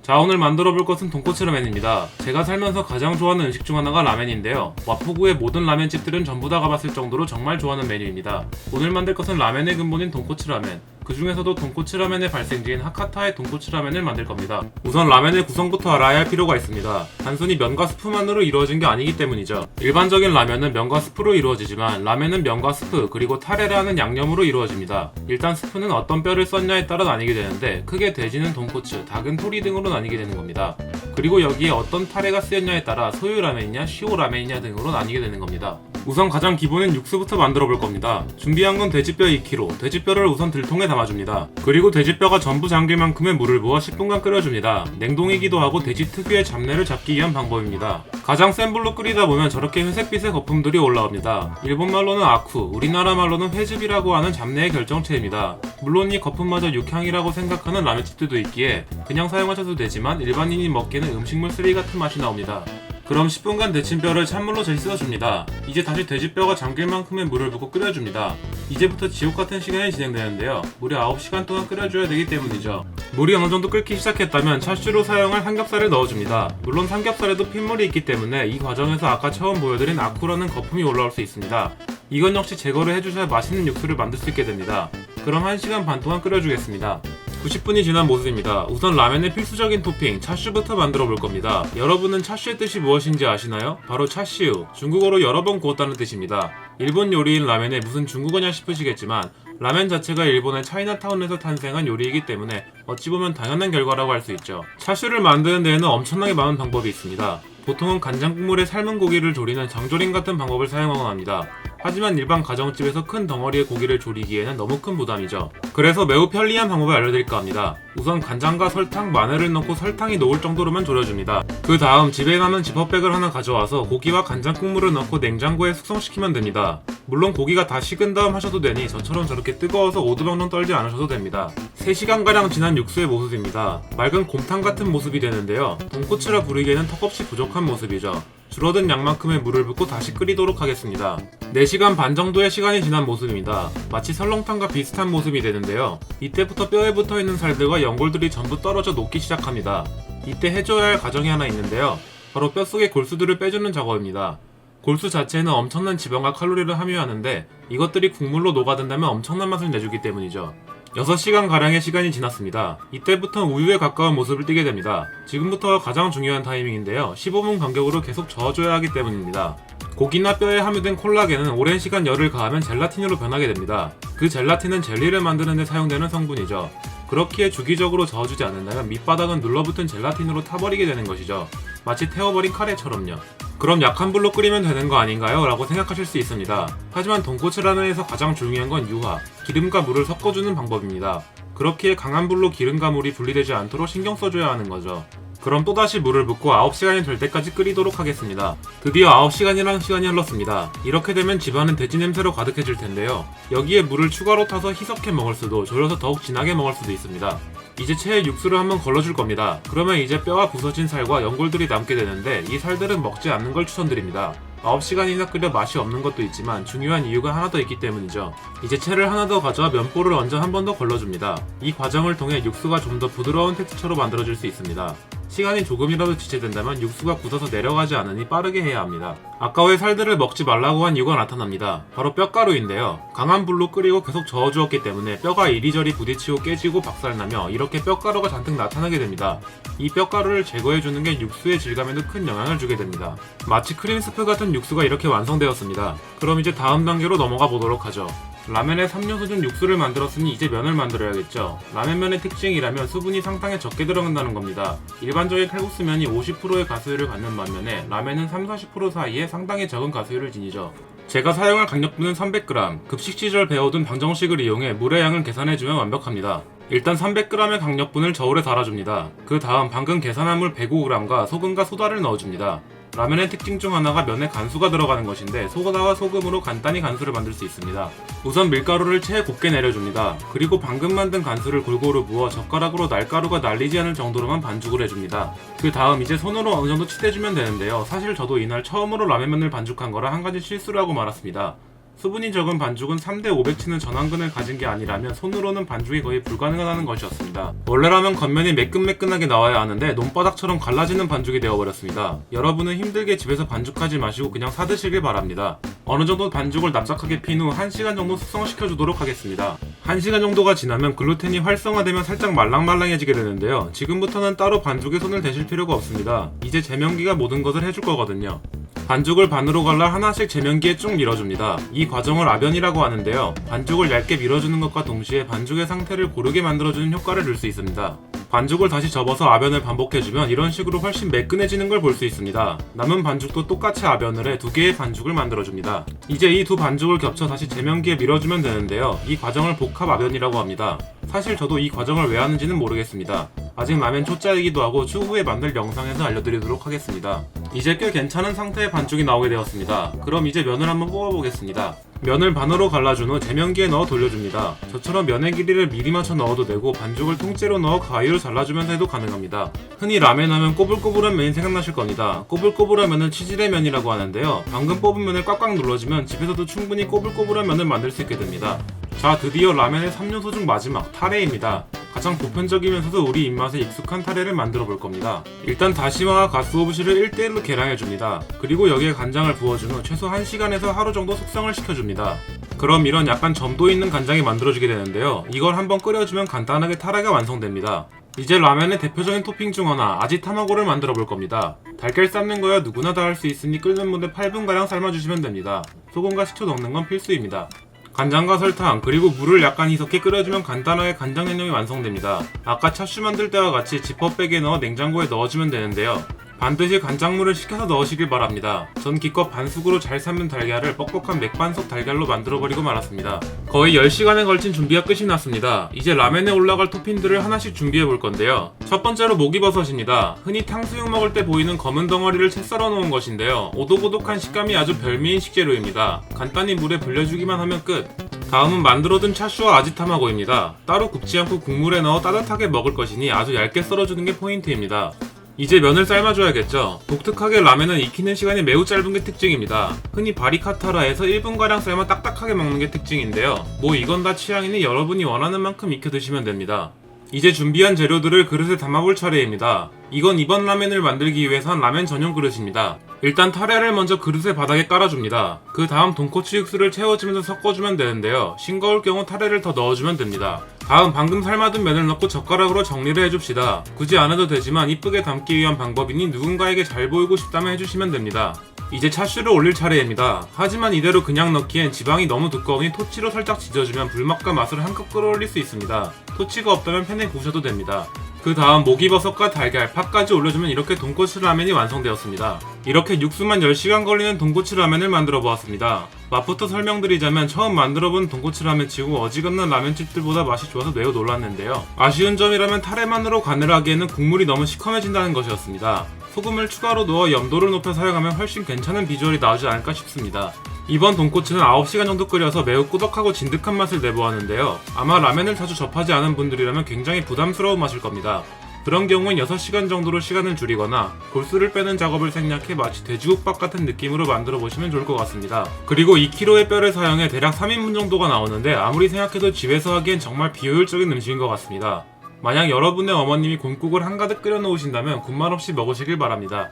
자, 오늘 만들어 볼 것은 돈코츠 라멘입니다. 제가 살면서 가장 좋아하는 음식 중 하나가 라멘인데요. 마포구의 모든 라멘집들은 전부 다 가봤을 정도로 정말 좋아하는 메뉴입니다. 오늘 만들 것은 라멘의 근본인 돈코츠 라멘, 그 중에서도 돈코츠 라멘의 발생지인 하카타의 돈코츠 라멘을 만들 겁니다. 우선 라멘의 구성부터 알아야 할 필요가 있습니다. 단순히 면과 스프만으로 이루어진 게 아니기 때문이죠. 일반적인 라면은 면과 스프로 이루어지지만 라멘은 면과 스프 그리고 타레라는 양념으로 이루어집니다. 일단 스프는 어떤 뼈를 썼냐에 따라 나뉘게 되는데 크게 돼지는 돈코츠, 닭은 토리 등으로 나뉘게 되는 겁니다. 그리고 여기에 어떤 타레가 쓰였냐에 따라 소유 라멘이냐 시오 라멘이냐 등으로 나뉘게 되는 겁니다. 우선 가장 기본인 육수부터 만들어 볼 겁니다. 준비한 건 돼지뼈 2kg, 돼지뼈를 우선 들통에 담아줍니다. 그리고 돼지뼈가 전부 잠길 만큼의 물을 부어 10분간 끓여줍니다. 냉동이기도 하고 돼지 특유의 잡내를 잡기 위한 방법입니다. 가장 센 불로 끓이다 보면 저렇게 회색빛의 거품들이 올라옵니다. 일본말로는 아쿠, 우리나라 말로는 회즙이라고 하는 잡내의 결정체입니다. 물론 이 거품마저 육향이라고 생각하는 라면집들도 있기에 그냥 사용하셔도 되지만 일반인이 먹기에는 음식물 쓰레기 같은 맛이 나옵니다. 그럼 10분간 데친 뼈를 찬물로 잘 씻어줍니다. 이제 다시 돼지뼈가 잠길 만큼의 물을 붓고 끓여줍니다. 이제부터 지옥같은 시간이 진행되는데요. 무려 9시간 동안 끓여줘야 되기 때문이죠. 물이 어느정도 끓기 시작했다면 차슈로 사용할 삼겹살을 넣어줍니다. 물론 삼겹살에도 핏물이 있기 때문에 이 과정에서 아까 처음 보여드린 아쿠라는 거품이 올라올 수 있습니다. 이건 역시 제거를 해주셔야 맛있는 육수를 만들 수 있게 됩니다. 그럼 1시간 반 동안 끓여주겠습니다. 90분이 지난 모습입니다. 우선 라멘의 필수적인 토핑 차슈부터 만들어 볼 겁니다. 여러분은 차슈의 뜻이 무엇인지 아시나요? 바로 차슈, 중국어로 여러 번 구웠다는 뜻입니다. 일본 요리인 라멘에 무슨 중국어냐 싶으시겠지만 라멘 자체가 일본의 차이나타운에서 탄생한 요리이기 때문에 어찌 보면 당연한 결과라고 할 수 있죠. 차슈를 만드는 데에는 엄청나게 많은 방법이 있습니다. 보통은 간장 국물에 삶은 고기를 조리는 장조림 같은 방법을 사용하곤 합니다. 하지만 일반 가정집에서 큰 덩어리의 고기를 조리기에는 너무 큰 부담이죠. 그래서 매우 편리한 방법을 알려드릴까 합니다. 우선 간장과 설탕, 마늘을 넣고 설탕이 녹을 정도로만 졸여줍니다. 그 다음 집에 남은 지퍼백을 하나 가져와서 고기와 간장 국물을 넣고 냉장고에 숙성시키면 됩니다. 물론 고기가 다 식은 다음 하셔도 되니 저처럼 저렇게 뜨거워서 오두방정 떨지 않으셔도 됩니다. 3시간가량 지난 육수의 모습입니다. 맑은 곰탕 같은 모습이 되는데요. 돈코츠라 부르기에는 턱없이 부족한 모습이죠. 줄어든 양만큼의 물을 붓고 다시 끓이도록 하겠습니다. 4시간 반 정도의 시간이 지난 모습입니다. 마치 설렁탕과 비슷한 모습이 되는데요. 이때부터 뼈에 붙어있는 살들과 연골들이 전부 떨어져 녹기 시작합니다. 이때 해줘야 할 과정이 하나 있는데요. 바로 뼛속의 골수들을 빼주는 작업입니다. 골수 자체에는 엄청난 지방과 칼로리를 함유하는데 이것들이 국물로 녹아든다면 엄청난 맛을 내주기 때문이죠. 6시간가량의 시간이 지났습니다. 이때부터 우유에 가까운 모습을 띠게 됩니다. 지금부터가 가장 중요한 타이밍인데요. 15분 간격으로 계속 저어줘야 하기 때문입니다. 고기나 뼈에 함유된 콜라겐은 오랜 시간 열을 가하면 젤라틴으로 변하게 됩니다. 그 젤라틴은 젤리를 만드는 데 사용되는 성분이죠. 그렇기에 주기적으로 저어주지 않는다면 밑바닥은 눌러붙은 젤라틴으로 타버리게 되는 것이죠. 마치 태워버린 카레처럼요. 그럼 약한 불로 끓이면 되는 거 아닌가요? 라고 생각하실 수 있습니다. 하지만 돈코츠 라면에서 가장 중요한 건 유화, 기름과 물을 섞어주는 방법입니다. 그렇기에 강한 불로 기름과 물이 분리되지 않도록 신경 써줘야 하는 거죠. 그럼 또다시 물을 붓고 9시간이 될 때까지 끓이도록 하겠습니다. 드디어 9시간이라는 시간이 흘렀습니다. 이렇게 되면 집안은 돼지 냄새로 가득해질 텐데요. 여기에 물을 추가로 타서 희석해 먹을 수도, 졸여서 더욱 진하게 먹을 수도 있습니다. 이제 체에 육수를 한번 걸러줄 겁니다. 그러면 이제 뼈와 부서진 살과 연골들이 남게 되는데 이 살들은 먹지 않는 걸 추천드립니다. 9시간이나 끓여 맛이 없는 것도 있지만 중요한 이유가 하나 더 있기 때문이죠. 이제 채를 하나 더 가져와 면보를 얹어 한 번 더 걸러줍니다. 이 과정을 통해 육수가 좀 더 부드러운 텍스처로 만들어질 수 있습니다. 시간이 조금이라도 지체된다면 육수가 굳어서 내려가지 않으니 빠르게 해야 합니다. 아까 왜 살들을 먹지 말라고 한 이유가 나타납니다. 바로 뼈가루인데요. 강한 불로 끓이고 계속 저어주었기 때문에 뼈가 이리저리 부딪히고 깨지고 박살나며 이렇게 뼈가루가 잔뜩 나타나게 됩니다. 이 뼈가루를 제거해주는 게 육수의 질감에도 큰 영향을 주게 됩니다. 마치 크림 스프 같은 육수가 이렇게 완성되었습니다. 그럼 이제 다음 단계로 넘어가 보도록 하죠. 라면의 3요소 중 육수를 만들었으니 이제 면을 만들어야겠죠. 라면면의 특징이라면 수분이 상당히 적게 들어간다는 겁니다. 일반적인 칼국수면이 50%의 가스율을 갖는 반면에 라면은 3-40% 사이에 상당히 적은 가스율을 지니죠. 제가 사용할 강력분은 300g, 급식 시절 배워둔 방정식을 이용해 물의 양을 계산해주면 완벽합니다. 일단 300g의 강력분을 저울에 달아줍니다. 그 다음 방금 계산한 물 105g과 소금과 소다를 넣어줍니다. 라면의 특징 중 하나가 면에 간수가 들어가는 것인데 소다와 소금으로 간단히 간수를 만들 수 있습니다. 우선 밀가루를 체에 곱게 내려줍니다. 그리고 방금 만든 간수를 골고루 부어 젓가락으로 날가루가 날리지 않을 정도로만 반죽을 해줍니다. 그 다음 이제 손으로 어느 정도 치대주면 되는데요. 사실 저도 이날 처음으로 라면면을 반죽한 거라 한 가지 실수를 하고 말았습니다. 수분이 적은 반죽은 3대 500 치는 전완근을 가진 게 아니라면 손으로는 반죽이 거의 불가능하다는 것이었습니다. 원래라면 겉면이 매끈매끈하게 나와야 하는데 논바닥처럼 갈라지는 반죽이 되어버렸습니다. 여러분은 힘들게 집에서 반죽하지 마시고 그냥 사드시길 바랍니다. 어느정도 반죽을 납작하게 핀 후 1시간 정도 숙성시켜 주도록 하겠습니다. 1시간 정도가 지나면 글루텐이 활성화되면 살짝 말랑말랑해지게 되는데요. 지금부터는 따로 반죽에 손을 대실 필요가 없습니다. 이제 제면기가 모든 것을 해줄 거거든요. 반죽을 반으로 갈라 하나씩 제면기에 쭉 밀어줍니다. 이 과정을 아변이라고 하는데요. 반죽을 얇게 밀어주는 것과 동시에 반죽의 상태를 고르게 만들어주는 효과를 줄 수 있습니다. 반죽을 다시 접어서 아변을 반복해주면 이런 식으로 훨씬 매끈해지는 걸 볼 수 있습니다. 남은 반죽도 똑같이 아변을 해 2개의 반죽을 만들어줍니다. 이제 이 두 반죽을 겹쳐 다시 제면기에 밀어주면 되는데요. 이 과정을 복합 아변이라고 합니다. 사실 저도 이 과정을 왜 하는지는 모르겠습니다. 아직 라면 초짜이기도 하고 추후에 만들 영상에서 알려드리도록 하겠습니다. 이제 꽤 괜찮은 상태의 반죽이 나오게 되었습니다. 그럼 이제 면을 한번 뽑아보겠습니다. 면을 반으로 갈라준 후 제면기에 넣어 돌려줍니다. 저처럼 면의 길이를 미리 맞춰 넣어도 되고 반죽을 통째로 넣어 가위로 잘라주면서 해도 가능합니다. 흔히 라멘 하면 꼬불꼬불한 면이 생각나실 겁니다. 꼬불꼬불한 면은 치질의 면이라고 하는데요. 방금 뽑은 면을 꽉꽉 눌러주면 집에서도 충분히 꼬불꼬불한 면을 만들 수 있게 됩니다. 자, 드디어 라멘의 3요소 중 마지막 타레입니다. 가장 보편적이면서도 우리 입맛에 익숙한 타레를 만들어 볼 겁니다. 일단 다시마와 가스오부시를 1대1로 계량해줍니다. 그리고 여기에 간장을 부어준 후 최소 1시간에서 하루 정도 숙성을 시켜줍니다. 그럼 이런 약간 점도 있는 간장이 만들어지게 되는데요. 이걸 한번 끓여주면 간단하게 타레가 완성됩니다. 이제 라면의 대표적인 토핑 중 하나 아지타마고를 만들어 볼 겁니다. 달걀 삶는 거야 누구나 다 할 수 있으니 끓는 물에 8분가량 삶아주시면 됩니다. 소금과 식초 넣는 건 필수입니다. 간장과 설탕 그리고 물을 약간 희석해 끓여주면 간단하게 간장 양념이 완성됩니다. 아까 차슈 만들 때와 같이 지퍼백에 넣어 냉장고에 넣어주면 되는데요. 반드시 간장물을 식혀서 넣으시길 바랍니다. 전 기껏 반숙으로 잘 삶은 달걀을 뻑뻑한 맥반석 달걀로 만들어버리고 말았습니다. 거의 10시간에 걸친 준비가 끝이 났습니다. 이제 라멘에 올라갈 토핑들을 하나씩 준비해 볼 건데요. 첫 번째로 목이버섯입니다. 흔히 탕수육 먹을 때 보이는 검은 덩어리를 채 썰어 놓은 것인데요. 오독오독한 식감이 아주 별미인 식재료입니다. 간단히 물에 불려주기만 하면 끝. 다음은 만들어둔 차슈와 아지타마고입니다. 따로 굽지 않고 국물에 넣어 따뜻하게 먹을 것이니 아주 얇게 썰어주는 게 포인트입니다. 이제 면을 삶아줘야겠죠. 독특하게 라멘은 익히는 시간이 매우 짧은 게 특징입니다. 흔히 바리카타라에서 1분가량 삶아 딱딱하게 먹는 게 특징인데요. 뭐 이건 다 취향이니 여러분이 원하는 만큼 익혀 드시면 됩니다. 이제 준비한 재료들을 그릇에 담아볼 차례입니다. 이건 이번 라멘을 만들기 위해서 한 라멘 전용 그릇입니다. 일단 타레를 먼저 그릇의 바닥에 깔아줍니다. 그 다음 돈코츠 육수를 채워주면서 섞어주면 되는데요. 싱거울 경우 타레를 더 넣어주면 됩니다. 다음 방금 삶아둔 면을 넣고 젓가락으로 정리를 해줍시다. 굳이 안 해도 되지만 이쁘게 담기 위한 방법이니 누군가에게 잘 보이고 싶다면 해주시면 됩니다. 이제 차슈를 올릴 차례입니다. 하지만 이대로 그냥 넣기엔 지방이 너무 두꺼우니 토치로 살짝 지져주면 불맛과 맛을 한껏 끌어올릴 수 있습니다. 토치가 없다면 팬에 구우셔도 됩니다. 그 다음 목이버섯과 달걀, 팥까지 올려주면 이렇게 돈코츠 라멘이 완성되었습니다. 이렇게 육수만 10시간 걸리는 돈코츠 라멘을 만들어 보았습니다. 맛부터 설명드리자면 처음 만들어본 돈코츠 라멘치고 어지간한 라멘집들보다 맛이 좋아서 매우 놀랐는데요. 아쉬운 점이라면 타레만으로 간을 하기에는 국물이 너무 시커매진다는 것이었습니다. 소금을 추가로 넣어 염도를 높여 사용하면 훨씬 괜찮은 비주얼이 나오지 않을까 싶습니다. 이번 돈코츠는 9시간 정도 끓여서 매우 꾸덕하고 진득한 맛을 내보았는데요. 아마 라멘을 자주 접하지 않은 분들이라면 굉장히 부담스러운 맛일 겁니다. 그런 경우엔 6시간 정도로 시간을 줄이거나 골수를 빼는 작업을 생략해 마치 돼지국밥 같은 느낌으로 만들어 보시면 좋을 것 같습니다. 그리고 2kg의 뼈를 사용해 대략 3인분 정도가 나오는데 아무리 생각해도 집에서 하기엔 정말 비효율적인 음식인 것 같습니다. 만약 여러분의 어머님이 곰국을 한가득 끓여 놓으신다면 군말 없이 먹으시길 바랍니다.